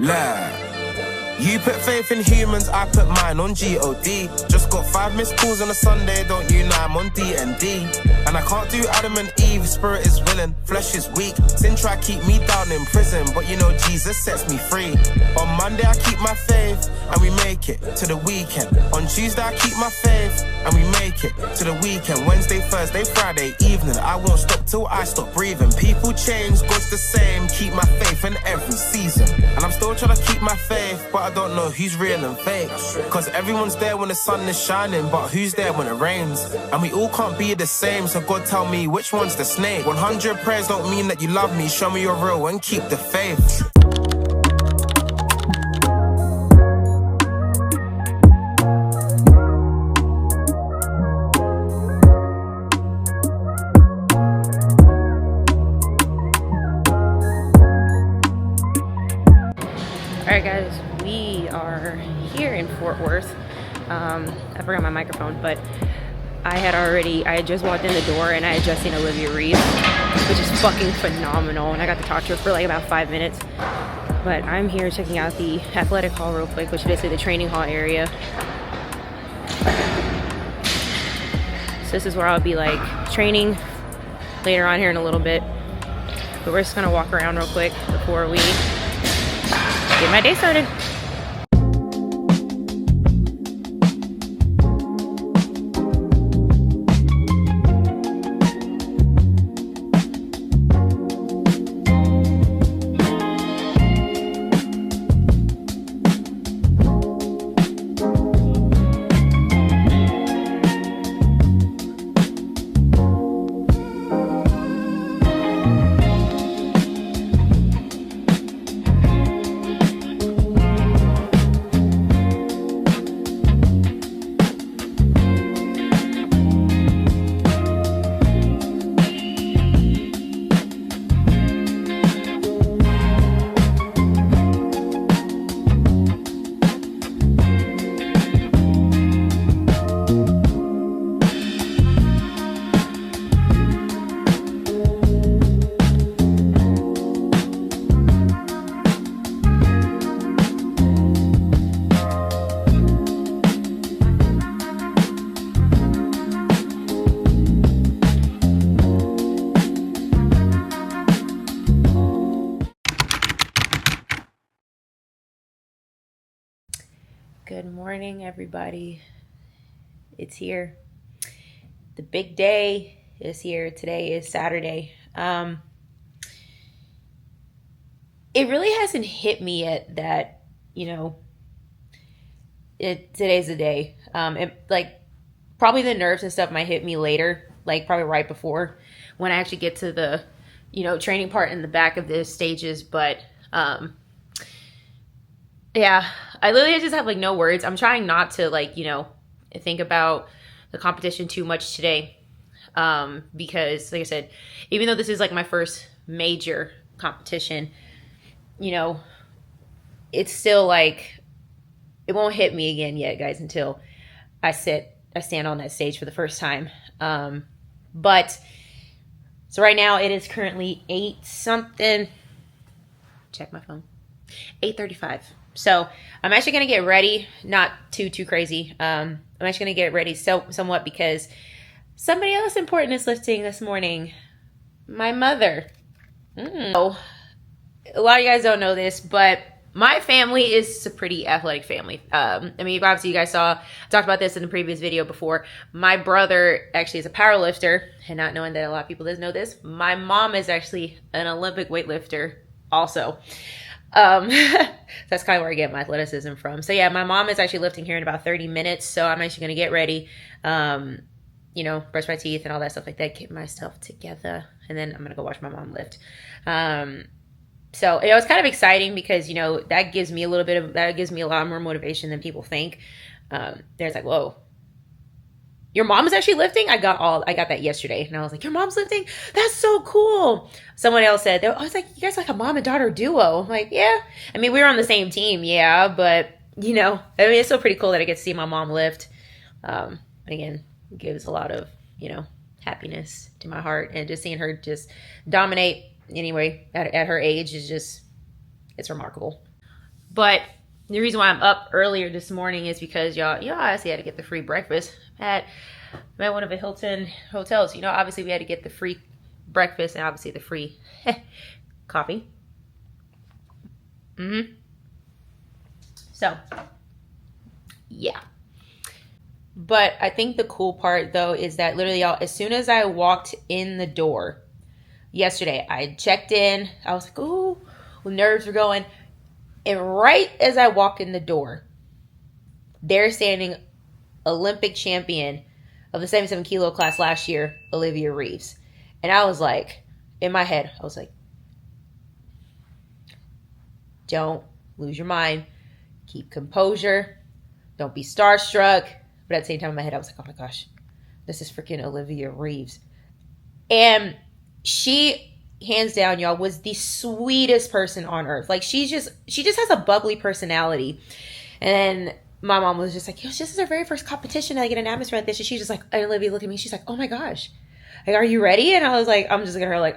Look. You put faith in humans, I put mine on G-O-D. Just got 5 missed calls on a Sunday, don't you know I'm on D&D. And I can't do Adam and Eve, spirit is willing, flesh is weak. Sin try keep me down in prison, but you know Jesus sets me free. On Monday I keep my faith, and we make it to the weekend. On Tuesday I keep my faith, and we make it to the weekend. Wednesday, Thursday, Friday evening, I won't stop till I stop breathing. People change, God's the same, keep my faith in every season. And I'm still trying to keep my faith, but I don't know who's real and fake. Cause everyone's there when the sun is shining, but who's there when it rains? And we all can't be the same, so God tell me which one's the snake. 100 prayers don't mean that you love me, show me you're real and keep the faith. Alright guys, we are here in Fort Worth. I forgot my microphone, but I had just walked in the door and I had just seen Olivia Reese, which is fucking phenomenal, and I got to talk to her for like about 5 minutes. But I'm here checking out the athletic hall real quick, which is basically the training hall area. So this is where I'll be like training later on here in a little bit. But we're just gonna walk around real quick before we get my day started. Good morning, everybody. It's here. The big day is here. Today is Saturday. It really hasn't hit me yet that, today's the day. Probably the nerves and stuff might hit me later, like probably right before when I actually get to the, training part in the back of the stages. But, yeah, I literally just have like no words. I'm trying not to think about the competition too much today. Because like I said, even though this is like my first major competition, it's still like, it won't hit me again yet, guys, until I stand on that stage for the first time. But so right now it is currently 8-something. Check my phone. 8:35. So I'm actually going to get ready, not too crazy. I'm actually going to get ready somewhat because somebody else important is lifting this morning. My mother. So, a lot of you guys don't know this, but my family is a pretty athletic family. Obviously you guys talked about this in the previous video before. My brother actually is a power lifter, and not knowing that a lot of people doesn't know this, my mom is actually an Olympic weightlifter also. That's kind of where I get my athleticism from. So yeah, my mom is actually lifting here in about 30 minutes. So I'm actually going to get ready, brush my teeth and all that stuff like that, get myself together. And then I'm going to go watch my mom lift. So it was kind of exciting because, that gives me a lot more motivation than people think. There's like, whoa, your mom is actually lifting? I got that yesterday, and I was like, your mom's lifting? That's so cool. Someone else said, I was like, you guys are like a mom and daughter duo. I'm like, yeah. We were on the same team, yeah, but it's still pretty cool that I get to see my mom lift. Again, it gives a lot of, happiness to my heart, and just seeing her just dominate anyway at her age is just, it's remarkable. But the reason why I'm up earlier this morning is because y'all obviously had to get the free breakfast at one of the Hilton hotels. You know, obviously we had to get the free breakfast and obviously the free coffee. So, yeah. But I think the cool part, though, is that literally, y'all, as soon as I walked in the door yesterday, I checked in. I was like, ooh, nerves were going. And right as I walk in the door, they're standing Olympic champion of the 77 kilo class last year, Olivia Reeves. And I was like, in my head, I was like, don't lose your mind. Keep composure. Don't be starstruck. But at the same time in my head, I was like, oh my gosh, this is freaking Olivia Reeves. And she, hands down, y'all, was the sweetest person on earth. Like, she just has a bubbly personality. And then my mom was just like, this is her very first competition. I get an atmosphere like this. And she's just like, and Olivia looked at me. She's like, oh my gosh. Like, are you ready? And I was like, I'm just looking at her like,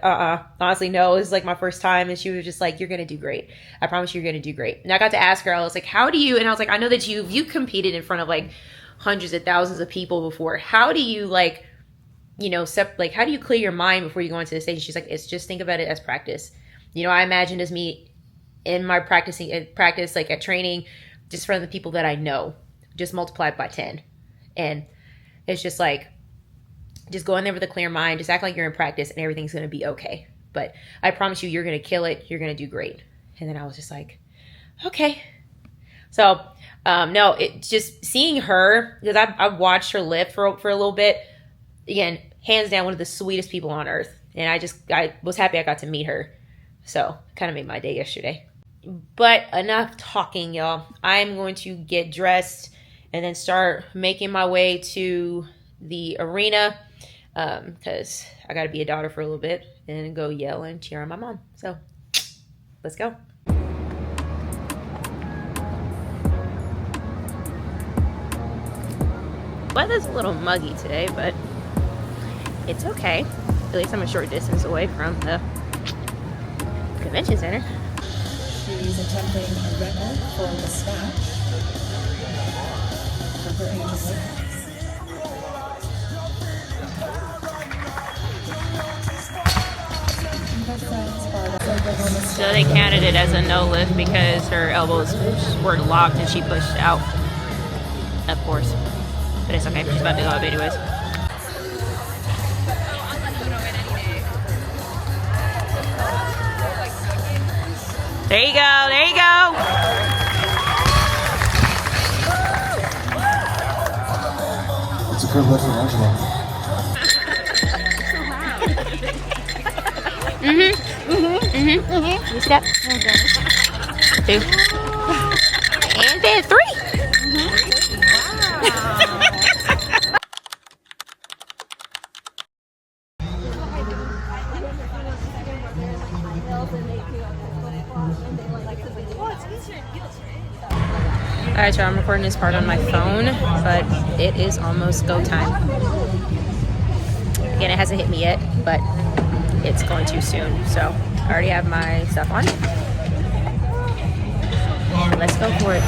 honestly, no, it's like my first time. And she was just like, you're going to do great. I promise you're going to do great. And I got to ask her, I was like, how do you, and I was like, I know that you competed in front of like hundreds of thousands of people before. How do you like, you know, how do you clear your mind before you go into the stage? She's like, it's just think about it as practice. You know, I imagined as me in my practice, like at training, just from the people that I know, just multiplied by 10. And it's just like, just go in there with a clear mind, just act like you're in practice and everything's going to be okay. But I promise you, you're going to kill it. You're going to do great. And then I was just like, okay. So, no, it just seeing her, because I watched her lift for a little bit. Again, hands down, one of the sweetest people on earth. And I was happy I got to meet her. So, kind of made my day yesterday. But enough talking, y'all. I'm going to get dressed and then start making my way to the arena. Because I got to be a daughter for a little bit and go yell and cheer on my mom. So, let's go. Weather's a little muggy today, but it's okay. At least I'm a short distance away from the convention center. She's attempting a record for the snatch for her age of So they counted it as a no lift because her elbows were locked and she pushed out. Of course. But it's okay. She's about to go up anyways. There you go. There you go. It's a good lift for Angela. You see that? 2. And then 3. Alright, y'all, I'm recording this part on my phone, but it is almost go time. Again, it hasn't hit me yet, but it's going to soon. So I already have my stuff on. Let's go for it.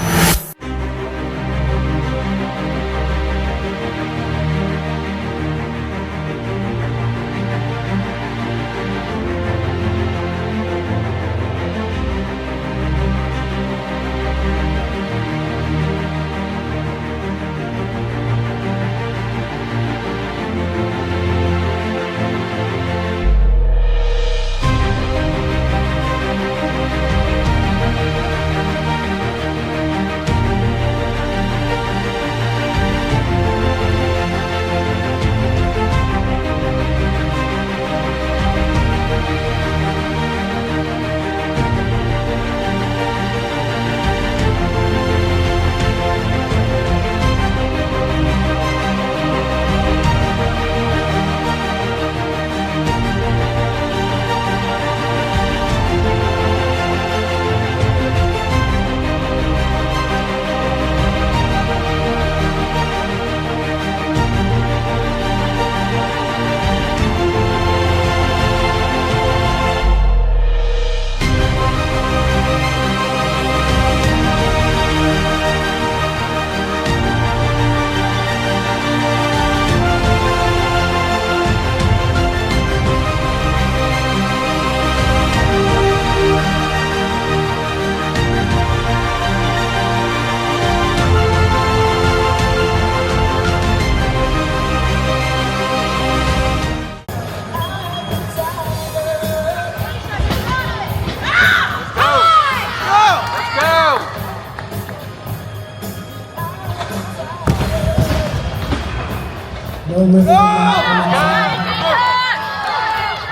No living in that.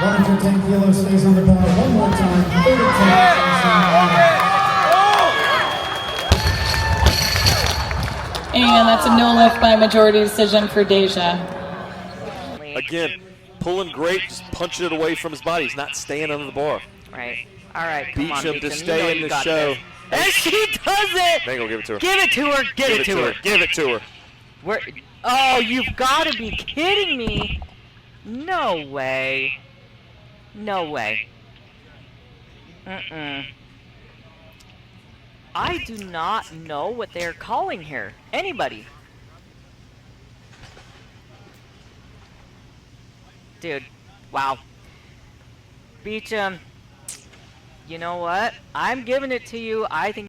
110 kilos stays on the bar. One more time. 32. And that's a no lift by majority decision for Deja. Again, pulling great, just punching it away from his body. He's not staying under the bar. Right. All right, come on, Beecham to Beecham. stay in the show. And she does it! Mango, give it to her. Give it to her! Give it to her! Give it to her. Where? Oh, you've got to be kidding me! No way. No way. I do not know what they're calling here. Anybody. Dude, wow. Beecham, you know what? I'm giving it to you. I think...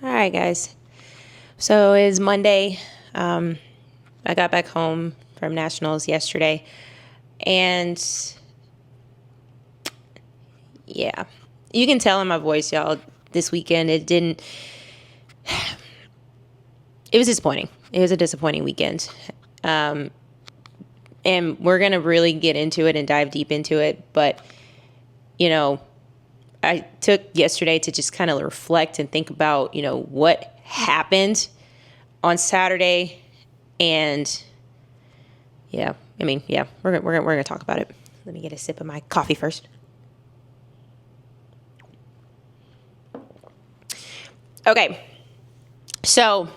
Alright guys, so it's Monday. I got back home from Nationals yesterday, and yeah, you can tell in my voice, y'all, this weekend it was disappointing. It was a disappointing weekend, and we're gonna really get into it and dive deep into it, but you know, I took yesterday to just kind of reflect and think about, you know, what happened on Saturday. And yeah, I mean, yeah, we're gonna talk about it. Let me get a sip of my coffee first. Okay. So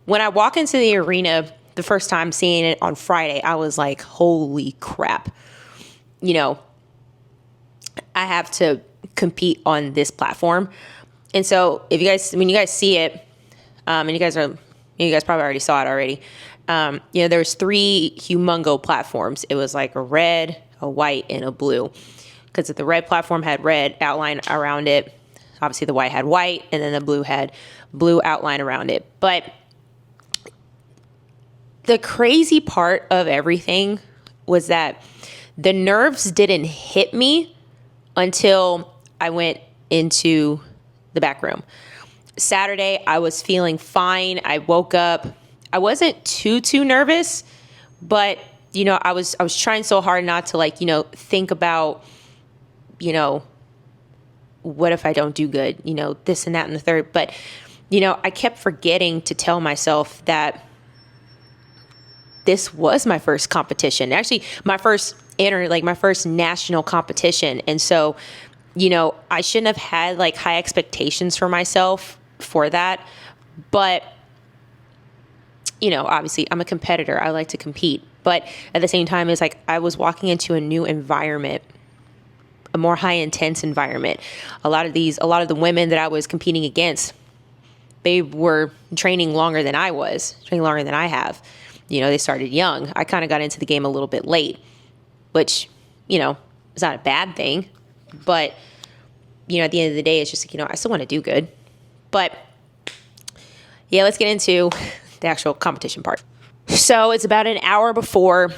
when I walk into the arena the first time seeing it on Friday, I was like, holy crap. You know, I have to compete on this platform. And so when you guys see it, and you guys probably already saw it already. You know, there's 3 humongo platforms. It was like a red, a white, and a blue. Because the red platform had red outline around it. Obviously the white had white, and then the blue had blue outline around it. But the crazy part of everything was that the nerves didn't hit me until I went into the back room. Saturday, I was feeling fine. I woke up. I wasn't too nervous, but you know, I was trying so hard not to, like, you know, think about, you know, what if I don't do good, you know, this and that and the third. But you know, I kept forgetting to tell myself that this was my first competition. Actually, my first national competition. And so, you know, I shouldn't have had like high expectations for myself for that. But, you know, obviously I'm a competitor. I like to compete. But at the same time, it's like I was walking into a new environment, a more high intense environment. A lot of the women that I was competing against, they were training longer than I have. You know, they started young. I kind of got into the game a little bit late, which, you know, is not a bad thing. But, you know, at the end of the day, it's just, you know, I still want to do good. But, yeah, let's get into the actual competition part. So it's about an hour before,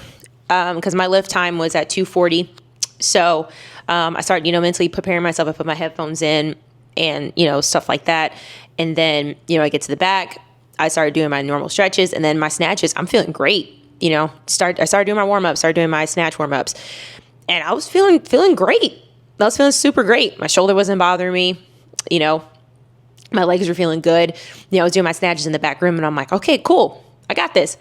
because my lift time was at 2:40. So I started, you know, mentally preparing myself. I put my headphones in and, you know, stuff like that. And then, you know, I get to the back. I started doing my normal stretches, and then my snatches. I'm feeling great. You know, I started doing my warm-ups, started doing my snatch warm-ups. And I was feeling great. I was feeling super great. My shoulder wasn't bothering me. You know, my legs were feeling good. You know, I was doing my snatches in the back room, and I'm like, okay, cool. I got this.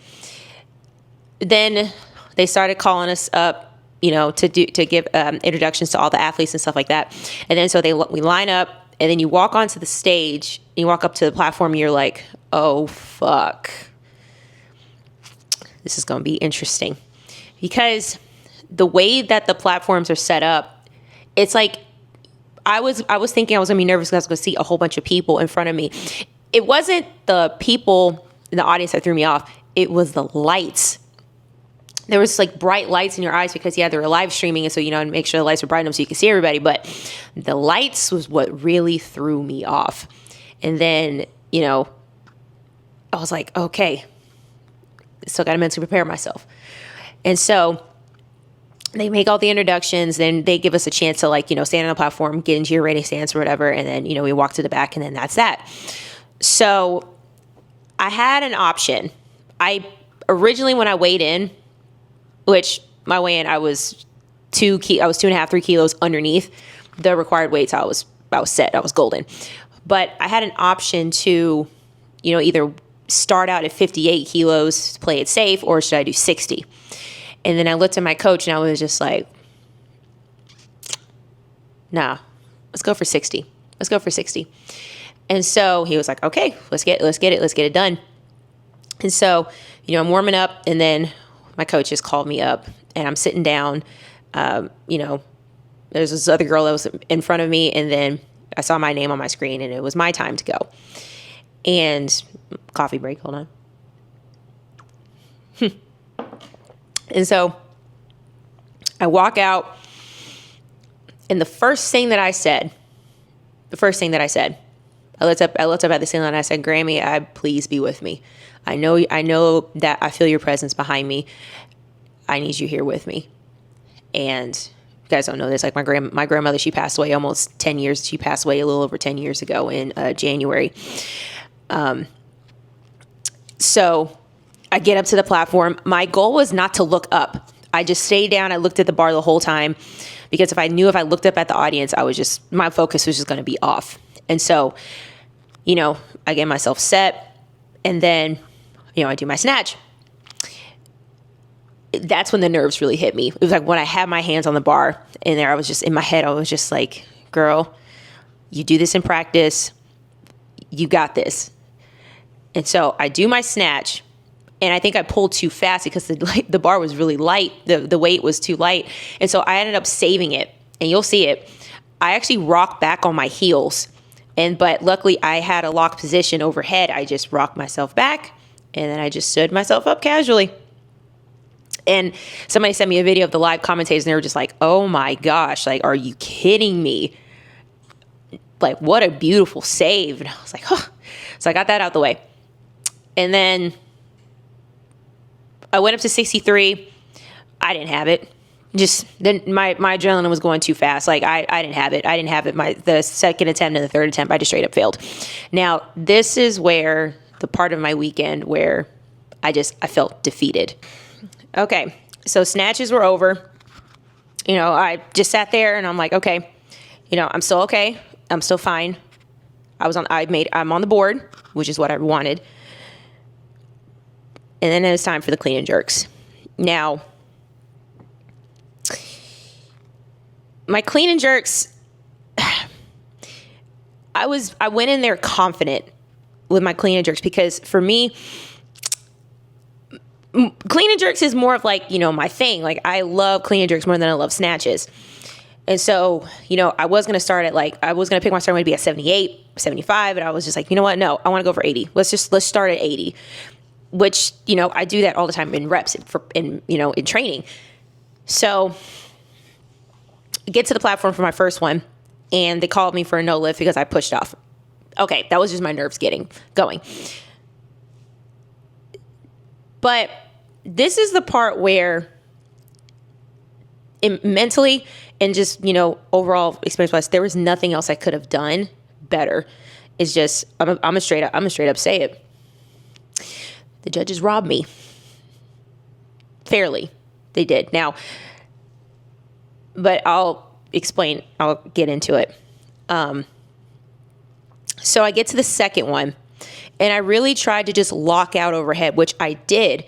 Then they started calling us up, you know, to give introductions to all the athletes and stuff like that. And then so we line up, and then you walk onto the stage, and you walk up to the platform, and you're like, oh, fuck. This is going to be interesting. Because the way that the platforms are set up, it's like I was thinking I was going to be nervous because I was going to see a whole bunch of people in front of me. It wasn't the people in the audience that threw me off. it was the lights. There was like bright lights in your eyes because, yeah, they were live streaming. And so, make sure the lights were bright enough so you could see everybody. But the lights was what really threw me off. And then, I was like, okay, still got to mentally prepare myself. And so they make all the introductions. Then they give us a chance to stand on the platform, get into your rating stance or whatever. And then, we walk to the back and then that's that. So I had an option. Originally when I weighed in, which my weigh-in, I was 2.5, 3 kilos underneath the required weight. So I was set. I was golden. But I had an option to, either start out at 58 kilos to play it safe, or should I do 60? And then I looked at my coach and I was just like, nah, let's go for 60. Let's go for 60. And so he was like, okay, let's get it done. And so, I'm warming up, and then my coach just called me up, and I'm sitting down. There's this other girl that was in front of me, and then I saw my name on my screen, and it was my time to go. And coffee break, hold on. And so I walk out, and the first thing that I said, I looked up at the ceiling and I said, Grammy, please be with me. I know that I feel your presence behind me. I need you here with me. And you guys don't know this. Like my grandmother, she passed away almost 10 years. She passed away a little over 10 years ago in January. So I get up to the platform. My goal was not to look up. I just stayed down. I looked at the bar the whole time because if I looked up at the audience, my focus was just going to be off. And so, I get myself set, and then, I do my snatch. That's when the nerves really hit me. It was like when I had my hands on the bar, and there I was just, in my head, I was just like, girl, you do this in practice. You got this. And so I do my snatch, and I think I pulled too fast because the bar was really light. The weight was too light. And so I ended up saving it, and you'll see it. I actually rocked back on my heels. But luckily I had a locked position overhead. I just rocked myself back, and then I just stood myself up casually. And somebody sent me a video of the live commentators, and they were just like, oh my gosh, like, are you kidding me? Like, what a beautiful save. And I was like, huh. So I got that out the way. And then I went up to 63. I didn't have it. Just then my adrenaline was going too fast. Like I didn't have it. I didn't have it. The second attempt and the third attempt, I just straight up failed. Now, this is where the part of my weekend where I felt defeated. Okay. So snatches were over. I just sat there and I'm like, okay, I'm still okay. I'm still fine. I'm on the board, which is what I wanted. And then it was time for the clean and jerks. Now, my clean and jerks, I went in there confident with my clean and jerks because for me, clean and jerks is more of like, my thing. Like I love clean and jerks more than I love snatches. And so, I was going to start at I was going to pick my starting weight to be at 78, 75. And I was just like, you know what? No, I want to go for 80. Let's start at 80, which, I do that all the time in reps in training. So get to the platform for my first one, and they called me for a no lift because I pushed off. Okay, that was just my nerves going. But this is the part where mentally and just, overall experience-wise, there was nothing else I could have done better. It's just, I'm a straight up say it. The judges robbed me. Fairly. They did. Now, but I'll get into it. So I get to the second one, and I really tried to just lock out overhead, which I did.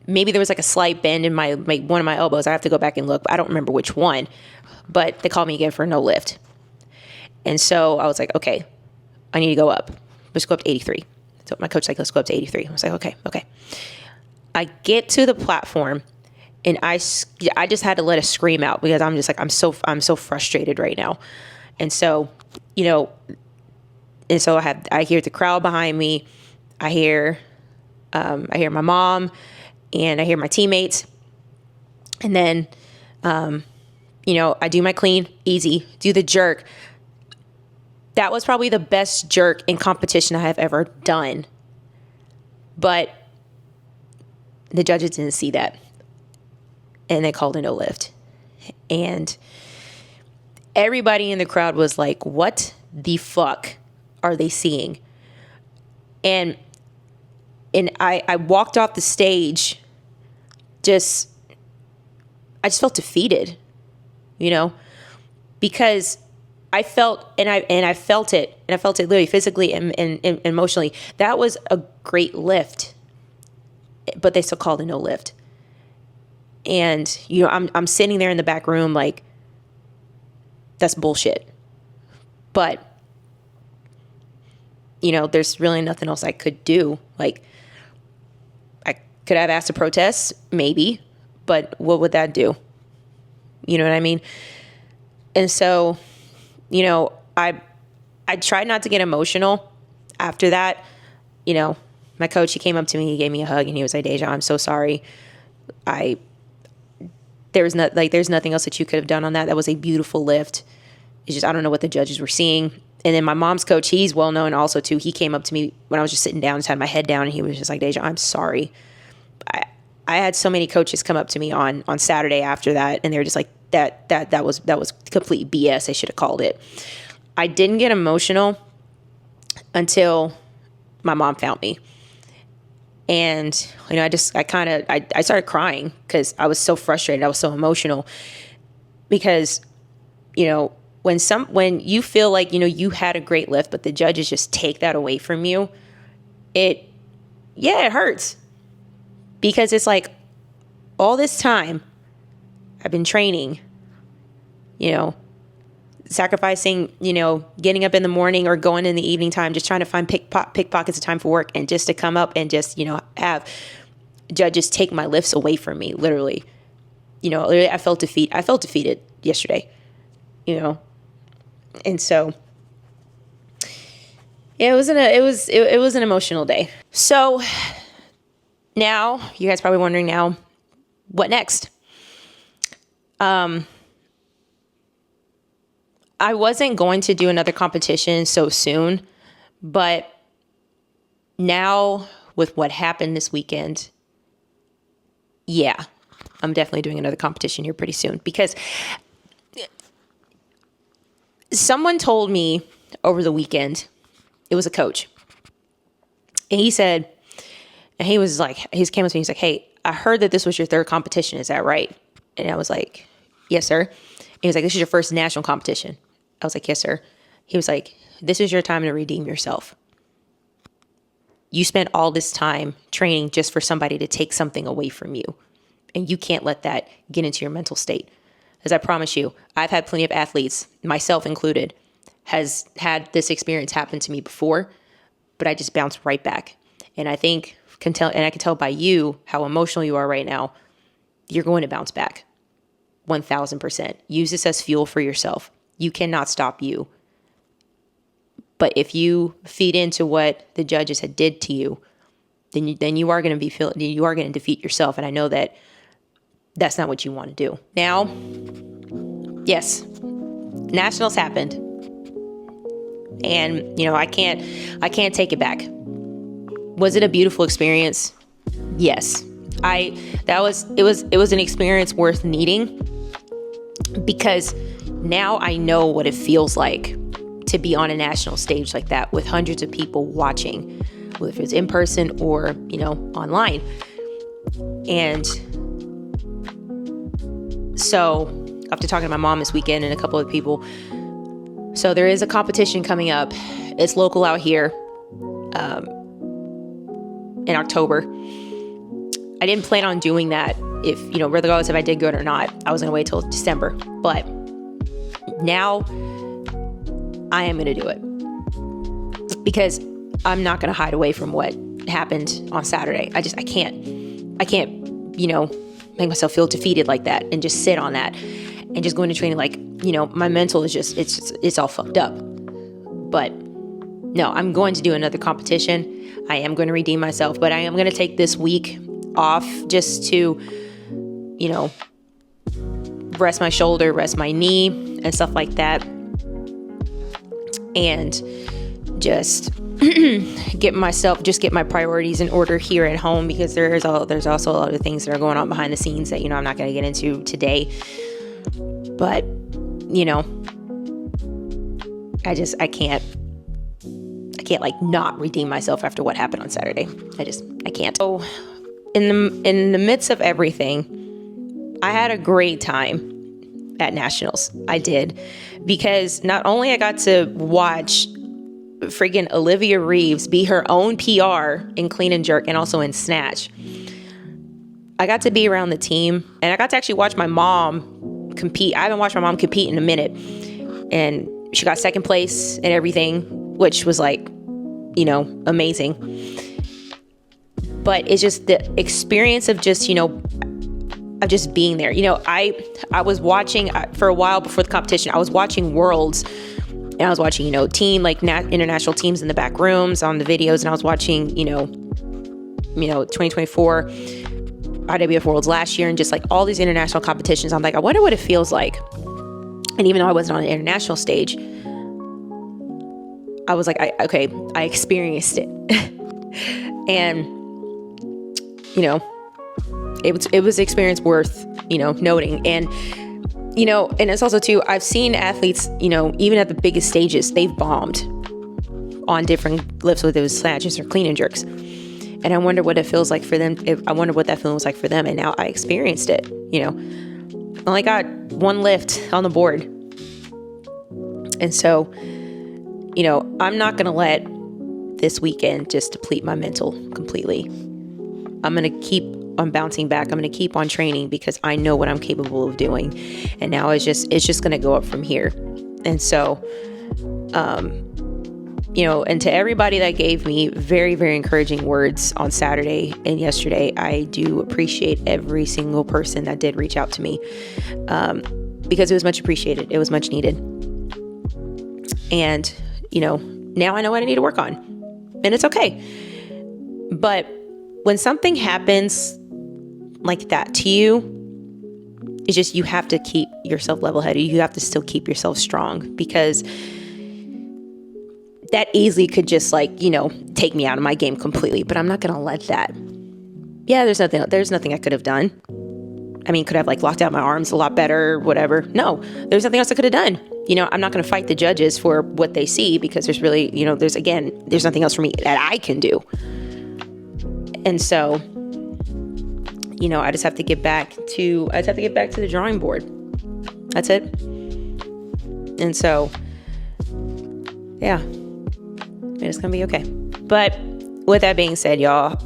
Maybe there was like a slight bend in my one of my elbows. I have to go back and look. I don't remember which one, but they called me again for a no lift. And so I was like, okay, I need to go up. Let's go up to 83. So my coach was like, let's go up to 83. I was like, okay. I get to the platform, and I just had to let a scream out because I'm just like, I'm so frustrated right now. And so, I hear the crowd behind me. I hear I hear my mom and I hear my teammates. And then, I do my clean, easy, do the jerk. That was probably the best jerk in competition I have ever done. But the judges didn't see that. And they called a no lift. And everybody in the crowd was like, what the fuck are they seeing? And I walked off the stage I just felt defeated, because I felt, and I felt it literally physically and emotionally. That was a great lift, but they still called a no lift. And, I'm sitting there in the back room like, that's bullshit. But, there's really nothing else I could do. Like, I could have asked to protest, maybe, but what would that do? You know what I mean? And so, I tried not to get emotional after that. My coach, he came up to me, he gave me a hug, and he was like, Deja, I'm so sorry. There's nothing else that you could have done on that. That was a beautiful lift. It's just, I don't know what the judges were seeing. And then my mom's coach, he's well known also too. He came up to me when I was just sitting down, just had my head down, and he was just like, Deja, I'm sorry. I had so many coaches come up to me on Saturday after that, and they were just like, that was complete BS. I should have called it. I didn't get emotional until my mom found me. And, I started crying because I was so frustrated. I was so emotional because, when you feel like, you had a great lift, but the judges just take that away from you, it hurts. Because it's like, all this time I've been training, sacrificing, getting up in the morning or going in the evening time, just trying to find pickpockets of time for work, and just to come up and just, have judges take my lifts away from me, literally. I felt defeated yesterday, and so it was an emotional day. So now you guys probably wondering now, what next? I wasn't going to do another competition so soon, but now with what happened this weekend, I'm definitely doing another competition here pretty soon, because someone told me over the weekend, it was a coach, and he said, and he was like, he came up to me, he's like, hey, I heard that this was your third competition. Is that right? And I was like, yes, sir. And he was like, this is your first national competition. I was like, yes, sir. He was like, this is your time to redeem yourself. You spent all this time training just for somebody to take something away from you. And you can't let that get into your mental state. As I promise you, I've had plenty of athletes, myself included, has had this experience happen to me before, but I just bounced right back. And I can tell by you how emotional you are right now, you're going to bounce back 1,000%. Use this as fuel for yourself. You cannot stop you. But if you feed into what the judges had did to you, then you are going to defeat yourself. And I know that that's not what you want to do. Now, yes, Nationals happened. And, I can't take it back. Was it a beautiful experience? Yes. It was an experience worth needing, because now I know what it feels like to be on a national stage like that with hundreds of people watching, whether it's in person or, online. And so after talking to my mom this weekend and a couple of people, so there is a competition coming up. It's local out here. In October. I didn't plan on doing that if, regardless if I did good or not. I was going to wait till December. But now I am going to do it, because I'm not going to hide away from what happened on Saturday. I can't, make myself feel defeated like that and just sit on that and just go into training like, my mental is it's all fucked up. But no, I'm going to do another competition. I am going to redeem myself, but I am going to take this week off just to, you know, rest my shoulder, rest my knee and stuff like that. And just get my priorities in order here at home, because there's also a lot of things that are going on behind the scenes that, you know, I'm not going to get into today. But, you know, I can't like not redeem myself after what happened on Saturday. I can't. So in the midst of everything, I had a great time at Nationals. I did, because not only I got to watch freaking Olivia Reeves be her own PR in clean and jerk and also in snatch, I got to be around the team, and I got to actually watch my mom compete. I haven't watched my mom compete in a minute, and she got second place and everything, which was like, you know, amazing. But it's just the experience of just, you know, of just being there. You know, I was watching for a while before the competition. I was watching Worlds, and I was watching, you know, international teams in the back rooms on the videos, and I was watching, you know, 2024 IWF Worlds last year, and just like all these international competitions. I'm like, I wonder what it feels like. And even though I wasn't on an international stage, I was like, I experienced it. And, you know, it was an experience worth, you know, noting. And, you know, and it's also too, I've seen athletes, you know, even at the biggest stages, they've bombed on different lifts, whether it was snatches or clean and jerks. And I wonder what it feels like for them. I wonder what that feeling was like for them. And now I experienced it, you know. I only got one lift on the board. And so, you know, I'm not going to let this weekend just deplete my mental completely. I'm going to keep on bouncing back. I'm going to keep on training, because I know what I'm capable of doing. And now it's just going to go up from here. And so, you know, and to everybody that gave me very, very encouraging words on Saturday and yesterday, I do appreciate every single person that did reach out to me, because it was much appreciated. It was much needed. And, you know, now I know what I need to work on, and it's okay. But when something happens like that to you, it's just, you have to keep yourself level-headed. You have to still keep yourself strong, because that easily could just, like, you know, take me out of my game completely. But I'm not going to let that. Yeah, there's nothing I could have done. I mean, could I have like locked out my arms a lot better, whatever? No, there's nothing else I could have done. You know, I'm not going to fight the judges for what they see, because there's really, you know, there's nothing else for me that I can do. And so, you know, I just have to get back to the drawing board. That's it. And so, yeah, it's going to be okay. But with that being said, y'all,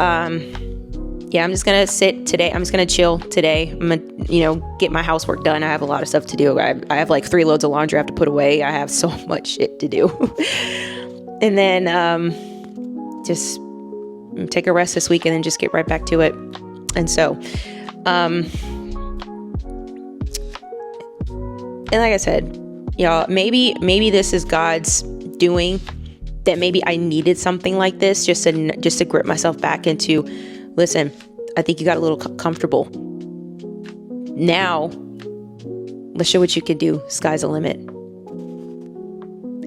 yeah, I'm just going to sit today. I'm just going to chill today. I'm going to, you know, get my housework done. I have a lot of stuff to do. I have like 3 loads of laundry I have to put away. I have so much shit to do. And then just take a rest this week and then just get right back to it. And so, and like I said, y'all, maybe this is God's doing, that maybe I needed something like this just to grip myself back into, listen, I think you got a little comfortable. Now, let's show what you can do. Sky's the limit.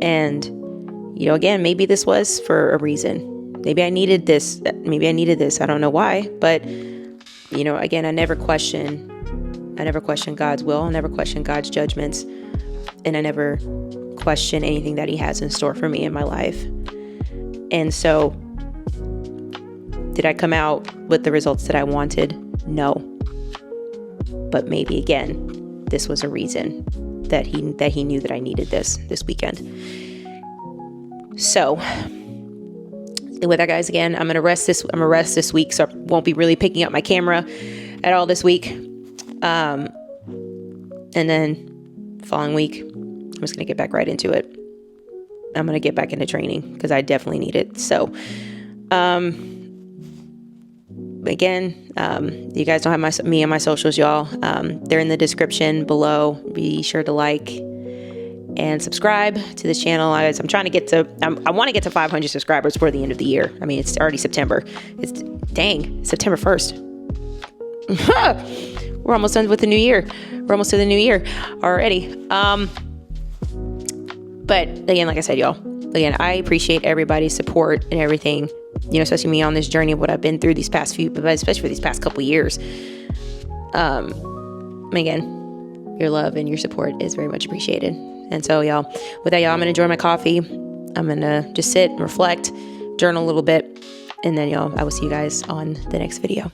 And, you know, again, maybe this was for a reason. Maybe I needed this. I don't know why. But, you know, again, I never question God's will. I never question God's judgments. And I never question anything that he has in store for me in my life. And so, did I come out with the results that I wanted? No. But maybe, again, this was a reason that he knew that I needed this weekend. So, with that, guys, again, I'm gonna rest this week, so I won't be really picking up my camera at all this week. And then following week, I'm just gonna get back right into it. I'm gonna get back into training because I definitely need it. So, again, you guys don't have me on my socials, y'all. They're in the description below. Be sure to like and subscribe to this channel. I'm trying to get to, I want to get to 500 subscribers before the end of the year. I mean, it's already September. Dang, September 1st. We're almost done with the new year. We're almost to the new year already. But again, like I said, y'all, again, I appreciate everybody's support and everything, you know, especially me on this journey of what I've been through these past few, but especially for these past couple years. Again, your love and your support is very much appreciated. And so, y'all, with that, y'all, I'm going to enjoy my coffee. I'm going to just sit and reflect, journal a little bit, and then, y'all, I will see you guys on the next video.